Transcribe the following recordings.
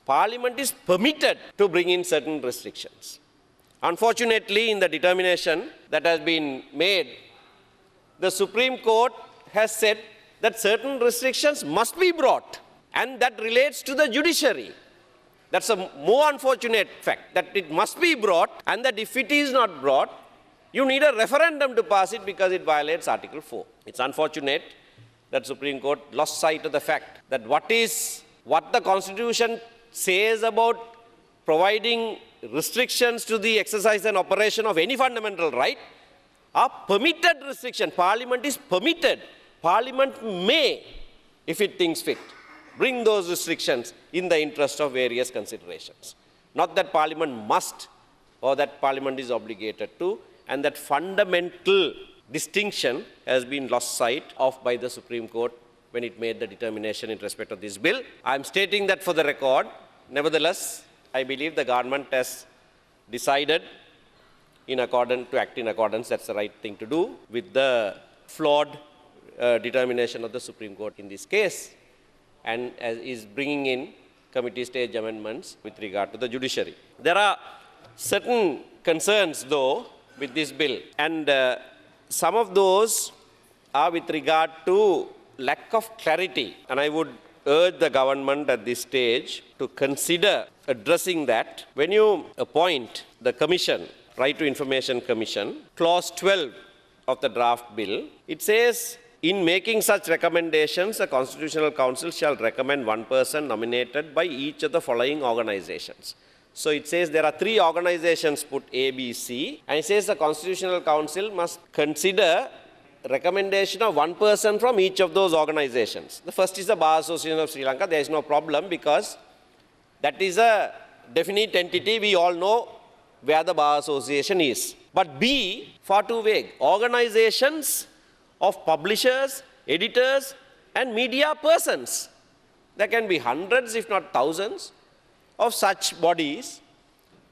Parliament is permitted to bring in certain restrictions. Unfortunately, in the determination that has been made, the Supreme Court has said that certain restrictions must be brought, and that relates to the judiciary. That's a more unfortunate fact, that it must be brought, and that if it is not brought, you need a referendum to pass it because it violates Article 4. It's unfortunate that Supreme Court lost sight of the fact that what the Constitution says about providing restrictions to the exercise and operation of any fundamental right are permitted restrictions. Parliament is permitted. Parliament may, if it thinks fit, bring those restrictions in the interest of various considerations. Not that Parliament must or that Parliament is obligated to, and that fundamental distinction has been lost sight of by the Supreme Court when it made the determination in respect of this bill. I am stating that for the record. Nevertheless, I believe the government has decided to act in accordance, that's the right thing to do, with the flawed determination of the Supreme Court in this case, and is bringing in committee stage amendments with regard to the judiciary. There are certain concerns, though, with this bill, and some of those are with regard to lack of clarity, and I would urge the government at this stage to consider addressing that. When you appoint the commission, Right to Information Commission, clause 12 of the draft bill, it says, in making such recommendations, the Constitutional Council shall recommend one person nominated by each of the following organizations. So it says there are 3 organizations put A, B, C, and it says the Constitutional Council must consider recommendation of one person from each of those organizations. The first is the Bar Association of Sri Lanka. There is no problem because that is a definite entity. We all know where the Bar Association is. But B, far too vague. Organizations of publishers, editors, and media persons. There can be hundreds, if not thousands, of such bodies.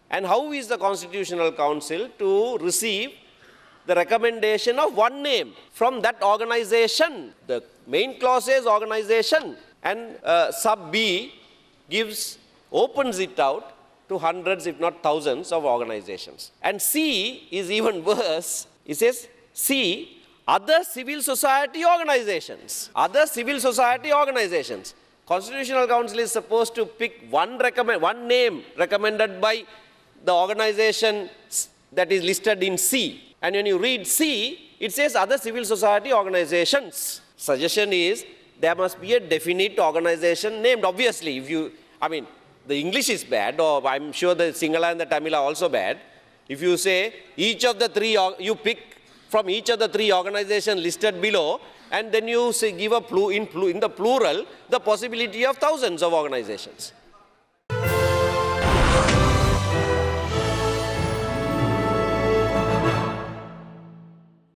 And how is the Constitutional Council to receive the recommendation of one name from that organization? The main clause says organization, and sub B opens it out to hundreds, if not thousands, of organizations. And C is even worse. It says C, other civil society organizations. Other civil society organizations. Constitutional Council is supposed to pick one name recommended by the organization that is listed in C. And when you read C, it says other civil society organizations. Suggestion is there must be a definite organization named. Obviously, the English is bad, or I'm sure the Sinhala and the Tamil are also bad. If you say each of the 3, you pick from each of the 3 organizations listed below, and then you say give in the plural the possibility of thousands of organizations.